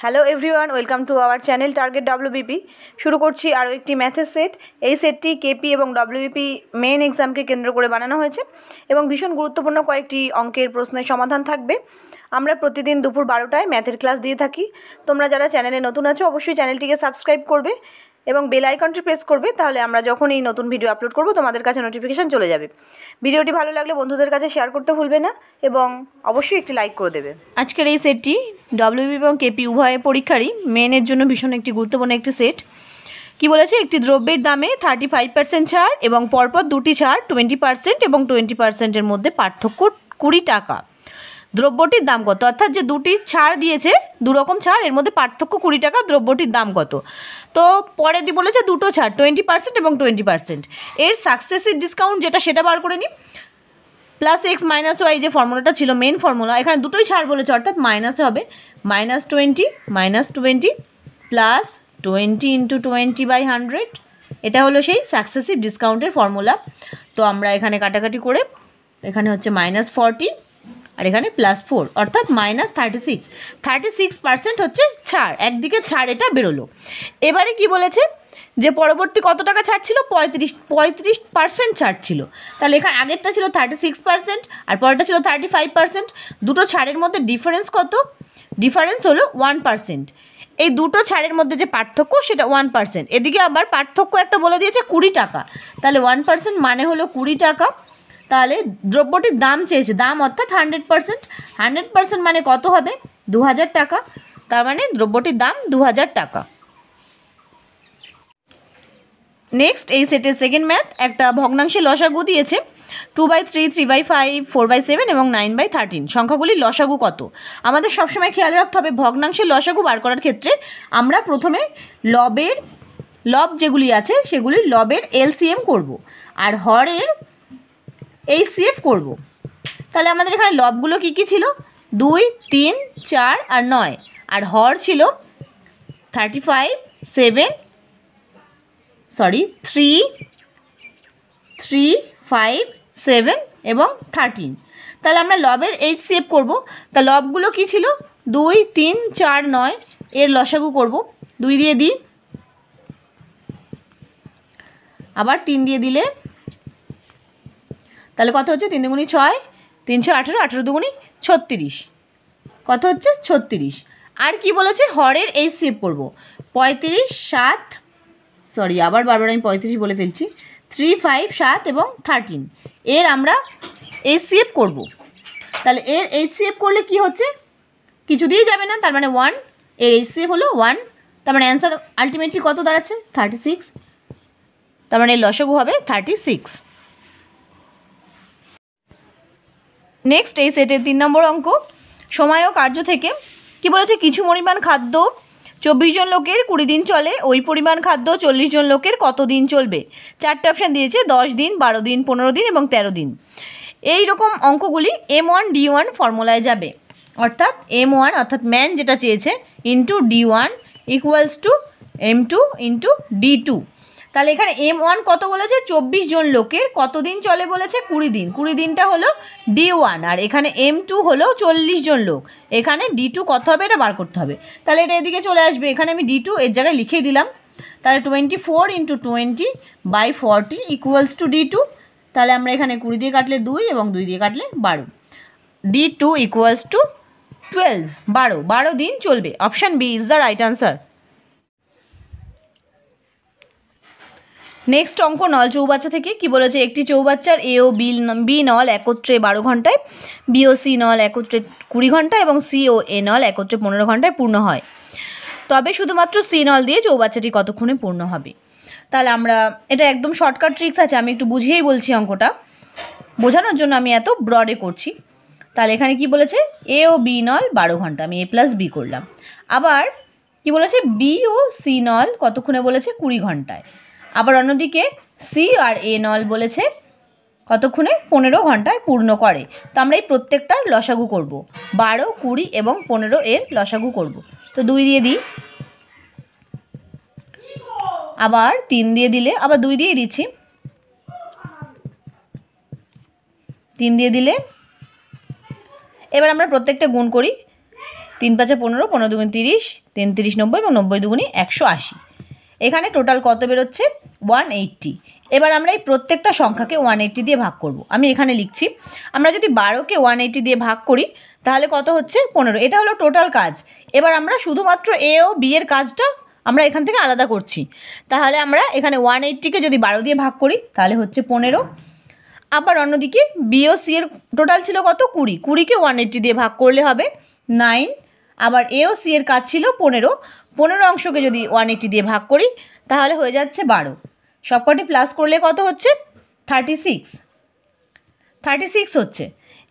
Hello everyone, welcome to our channel target WBP. শুরু করছি আরও একটি ম্যাথের সেট। এই সেটটি কেপি এবং ডব্লিউবিপি মেন এক্সামকে কেন্দ্র করে বানানো হয়েছে এবং ভীষণ গুরুত্বপূর্ণ কয়েকটি অঙ্কের প্রশ্নের সমাধান থাকবে। আমরা প্রতিদিন দুপুর 12টায় ম্যাথের ক্লাস দিয়ে থাকি। তোমরা যারা চ্যানেলে নতুন আছো অবশ্যই চ্যানেলটিকে সাবস্ক্রাইব করবে এবং বেল আইকনটি প্রেস করবে, তাহলে আমরা যখন এই নতুন ভিডিও আপলোড করব তোমাদের কাছে নোটিফিকেশান চলে যাবে। ভিডিওটি ভালো লাগলে বন্ধুদের কাছে শেয়ার করতে ভুলবে না এবং অবশ্যই একটি লাইক করে দেবে। আজকের এই সেটটি ডব্লিউবি এবং কেপি উভয় পরীক্ষারই মেনের জন্য ভীষণ একটি গুরুত্বপূর্ণ একটি সেট। কি বলেছে, একটি দ্রব্যের দামে 35% ছাড় এবং পরপর দুটি ছাড় 20% এবং 20%-এর মধ্যে পার্থক্য 20 টাকা। দ্রব্যটির দাম কত? অর্থাৎ যে দুটি ছাড় দিয়েছে, দুরকম ছাড়, এর মধ্যে পার্থক্য 20 টাকা, দ্রব্যটির দাম কত? তো পরে বলেছে দুটো ছাড় 20% এবং 20%। এর সাকসেসিভ ডিসকাউন্ট যেটা সেটা বার করে নিই। প্লাস এক্স মাইনাস ওয়াই যে ফর্মুলাটা ছিল মেন ফর্মুলা, এখানে দুটোই ছাড় বলেছে অর্থাৎ মাইনাসে হবে -20 প্লাস 20 × 20/100। এটা হলো সেই সাকসেসিভ ডিসকাউন্টের ফর্মুলা। তো আমরা এখানে কাটাকাটি করে এখানে হচ্ছে -40 আর এখানে +4 অর্থাৎ -36% হচ্ছে ছাড়। একদিকে ছাড় এটা বেরোলো। এবারে কি বলেছে যে পরবর্তী কত টাকা ছাড় ছিল? 35% ছাড় ছিল। তাহলে এখানে আগেরটা ছিল 36% আর পরেরটা ছিল 35%। দুটো ছাড়ের মধ্যে ডিফারেন্স কত? ডিফারেন্স হলো 1%। এই দুটো ছাড়ের মধ্যে যে পার্থক্য সেটা 1%। এদিকে আবার পার্থক্য একটা বলে দিয়েছে 20 টাকা, তাহলে 1% মানে হলো 20 টাকা। তাহলে দ্রব্যটির দাম চেয়েছে, দাম অর্থাৎ 100% মানে কত হবে? 2000 টাকা। তার মানে দ্রব্যটির দাম 2000 টাকা। নেক্সট এই সেটের সেকেন্ড ম্যাথ, একটা ভগ্নাংশের লসাগু দিয়েছে 2/3, 3/5, 4/7 এবং 9/13। সংখ্যাগুলির লসাগু কত? আমাদের সবসময় খেয়াল রাখতে হবে ভগ্নাংশের লসাগু বার করার ক্ষেত্রে আমরা প্রথমে লব যেগুলি আছে সেগুলির লবের এলসিএম করব আর হরের এইচসিএফ করব। তাহলে আমাদের এখানে লবগুলো কী কী ছিল? 2, 3, 4 আর 9। আর হর ছিল 3, 5, 7 এবং 13। তাহলে আমরা লবের এইচসিএফ করব। তা লবগুলো কী ছিল? 2, 3, 4, 9। এর লসাগু করব। 2 দিয়ে দিই, আবার 3 দিয়ে দিলে তাহলে কত হচ্ছে? 3 দুগুণি 6, 3 6 18, 18 দুগুণি 36। কত হচ্ছে? 36। আর কি বলেছে? হরের এইচসিএফ করব। 35, 7, আবার বারবার আমি 35 বলে ফেলছি। 3, 5, 7 এবং 13 এর আমরা এইচসিএফ করব। তাহলে এর এইচসিএফ করলে কি হচ্ছে? কিছু দিয়েই যাবে না, তার মানে 1। এর এইচসিএফ হলো 1। তার মানে অ্যান্সার আলটিমেটলি কত দাঁড়াচ্ছে? 36। তার মানে এর লসাগু হবে 36। নেক্সট এই সেটের 3 নম্বর অঙ্ক, সময় ও কার্য থেকে কি বলেছে? কিছু পরিমাণ খাদ্য 24 জন লোকের 20 দিন চলে, ওই পরিমাণ খাদ্য 40 জন লোকের কত দিন চলবে? 4টে অপশান দিয়েছে, 10 দিন, 12 দিন, 15 দিন এবং 13 দিন। এই রকম অঙ্কগুলি M1 D1 ফর্মুলায় যাবে। অর্থাৎ M1 অর্থাৎ ম্যান যেটা চেয়েছে ইন্টু D1 = M2 × D2। তাহলে এখানে M1 কত বলেছে? 24 জন লোকের কত দিন চলে বলেছে? 20 দিন। 20 দিনটা হলো D1 আর এখানে M2 হলো 40 জন লোক। এখানে D2 কত হবে এটা বার করতে হবে। তাহলে এটা এদিকে চলে আসবে, এখানে আমি D2 এর জায়গায় লিখেই দিলাম। তাহলে 24 × 20/40 = D2। তাহলে আমরা এখানে 20 দিয়ে কাটলে 2 এবং 2 দিয়ে কাটলে 12। D2 = 12 দিন চলবে। Option B is the right answer. Next অঙ্ক নল চৌবাচ্চা থেকে কি বলেছে? একটি চৌবাচ্চার এ ও বি নল একত্রে 12 ঘন্টায়, বি ও সি নল একত্রে 20 ঘন্টা এবং সি ও এ নল একত্রে 15 ঘন্টায় পূর্ণ হয়। তবে শুধুমাত্র সি নল দিয়ে চৌবাচ্চাটি কতক্ষণে পূর্ণ হবে? তাহলে আমরা এটা একদম শর্টকাট ট্রিক্স আছে, আমি একটু বুঝিয়েই বলছি অঙ্কটা, বোঝানোর জন্য আমি এত ব্রডে করছি। তাহলে এখানে কি বলেছে? এ ও বি নল 12 ঘন্টা, আমি A + B করলাম। আবার কি বলেছে? বি ও সি নল কতক্ষণে বলেছে? 20 ঘন্টায়। আবার অন্যদিকে সি আর এ নল বলেছে কতক্ষণে? 15 ঘন্টায় পূর্ণ করে। তো আমরা এই প্রত্যেকটার লসাগু করব। 12, 20 এবং 15 এর লসাগু করব। তো 2 দিয়ে দিই, আবার 3 দিয়ে দিলে, আবার 2 দিয়ে দিচ্ছি, 3 দিয়ে দিলে। এবার আমরা প্রত্যেকটা গুণ করি। তিন পাঁচে 15, 15 দুগুণে 30, 33 90 এবং 90 দুগুণে 180। এখানে টোটাল কত বেরোচ্ছে? 180। এবার আমরা এই প্রত্যেকটা সংখ্যাকে 180 দিয়ে ভাগ করব। আমি এখানে লিখছি, আমরা যদি 12কে 180 দিয়ে ভাগ করি তাহলে কত হচ্ছে? 15। এটা হলো টোটাল কাজ। এবার আমরা শুধুমাত্র এ ও বি এর কাজটা আমরা এখান থেকে আলাদা করছি। তাহলে আমরা এখানে 180কে যদি 12 দিয়ে ভাগ করি তাহলে হচ্ছে 15। আবার অন্যদিকে বি ও সি এর টোটাল ছিল কত? 20। 20কে 180 দিয়ে ভাগ করলে হবে 9। আবার এ ও সি এর কাজ ছিল 15। 15 অংশকে যদি 180 দিয়ে ভাগ করি তাহলে হয়ে যাচ্ছে 12। সবকটি প্লাস করলে কত হচ্ছে? 36 হচ্ছে।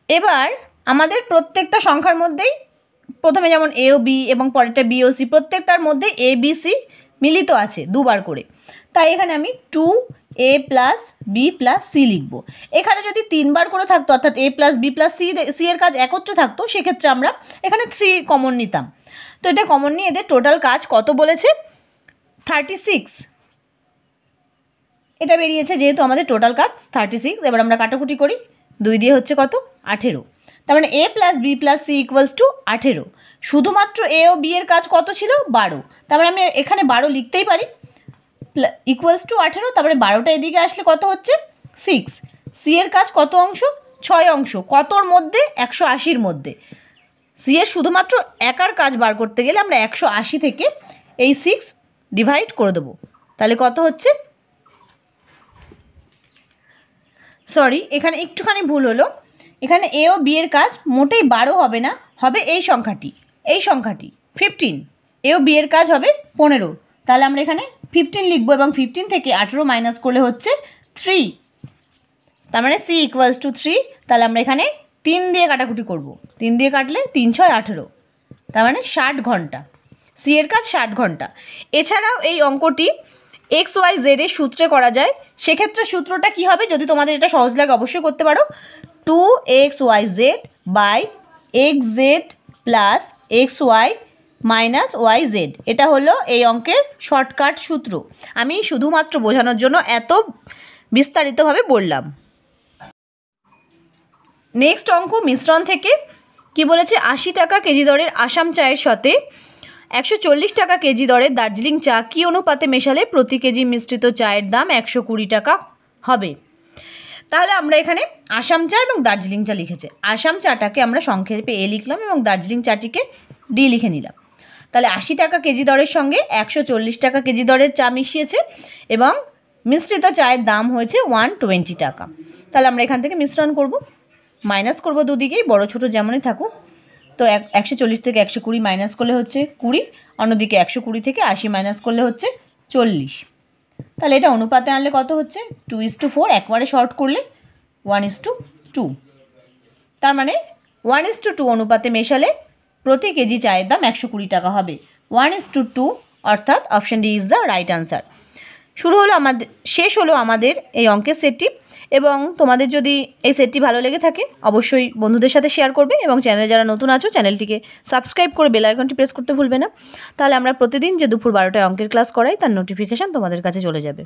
এবার আমাদের প্রত্যেকটা সংখ্যার মধ্যেই প্রথমে যেমন এ ও বি এবং পরেরটা বি ও সি, প্রত্যেকটার মধ্যে এ বি সি মিলিত আছে দুবার করে। তাই এখানে আমি 2a plus B plus C লিখব। এখানে যদি 3বার করে থাকতো, অর্থাৎ এ প্লাস বি প্লাস সি এর কাজ একত্রে থাকতো, সেক্ষেত্রে আমরা এখানে 3 কমন নিতাম। তো এটা কমন নিয়ে এদের টোটাল কাজ কত বলেছে? 36। এটা বেরিয়েছে, যেহেতু আমাদের টোটাল কাজ 36। এবার আমরা কাটাকুটি করি, 2 দিয়ে হচ্ছে কত? 18। তার মানে A plus B plus C equals to 18। শুধুমাত্র এ ও বি এর কাজ কত ছিল? 12। তার মানে আমি এখানে 12 লিখতেই পারি, ইকুয়ালস টু 18। তারপরে 12টা এদিকে আসলে কত হচ্ছে? 6। সি এর কাজ কত অংশ? 6 অংশ। কতর মধ্যে? 180-র মধ্যে। সি এর শুধুমাত্র একার কাজ বার করতে গেলে আমরা 180 থেকে এই 6 ডিভাইড করে দেবো। তাহলে কত হচ্ছে? সরি, এখানে একটুখানি ভুল হলো। এখানে এ ও বি এর কাজ মোটেই 12 হবে না, হবে এই সংখ্যাটি 15। এ ও বি এর কাজ হবে 15। তাহলে আমরা এখানে 15 লিখবো এবং 15 থেকে 18 মাইনাস করলে হচ্ছে 3। তার মানে সি ইকুয়ালস টু 3। তাহলে আমরা এখানে 3 দিয়ে কাটাকুটি করব। 3 দিয়ে কাটলে 3 6 18, তার মানে 60 ঘন্টা। সি এর কাজ 60 ঘন্টা। এছাড়াও এই অঙ্কটি এক্স ওয়াই জেড এর সূত্রে করা যায়। সেক্ষেত্রে সূত্রটা কি হবে? যদি তোমাদের এটা সহজ লাগে অবশ্যই করতে পারো। 2xyz by X Z plus X Y minus Y Z, এটা হলো এই অঙ্কের শর্টকাট সূত্র। আমি শুধুমাত্র বোঝানোর জন্য এত বিস্তারিতভাবে বললাম। নেক্সট অঙ্ক মিশ্রণ থেকে কি বলেছে? 80 টাকা কেজি দরের আসাম চায়ের সাথে 140 টাকা কেজি দরের দার্জিলিং চা কী অনুপাতে মেশালে প্রতি কেজি মিশ্রিত চায়ের দাম 120 টাকা হবে? তাহলে আমরা এখানে আসাম চা এবং দার্জিলিং চা লিখেছে। আসাম চাটাকে আমরা সংক্ষেপে এ লিখলাম এবং দার্জিলিং চাটিকে ডি লিখে নিলাম। তাহলে 80 টাকা কেজি দরের সঙ্গে 140 টাকা কেজি দরের চা মিশিয়েছে এবং মিশ্রিত চায়ের দাম হয়েছে 120 টাকা। তাহলে আমরা এখান থেকে মিশ্রণ করব, মাইনাস করব দুদিকেই, বড় ছোট যেমনই থাকুক। তো 140 থেকে 120 মাইনাস করলে হচ্ছে 20, অন্যদিকে 120 থেকে 80 মাইনাস করলে হচ্ছে 40। তাহলে এটা অনুপাতে আনলে কত হচ্ছে? 2:4। একবারে শর্ট করলে 1:2। তার মানে 1:2 অনুপাতে মেশালে প্রতি কেজি চায়ের দাম 120 টাকা হবে। 1:2, অর্থাৎ option D is the right answer. শেষ হলো আমাদের এই অঙ্কের সেটটি। এবং তোমাদের যদি এই সেটটি ভালো লেগে থাকে অবশ্যই বন্ধুদের সাথে শেয়ার করবে এবং চ্যানেলে যারা নতুন আছো চ্যানেলটিকে সাবস্ক্রাইব করে বেল আইকনটি প্রেস করতে ভুলবে না। তাহলে আমরা প্রতিদিন যে দুপুর 12টায় অঙ্কের ক্লাস করাই তার নোটিফিকেশান তোমাদের কাছে চলে যাবে।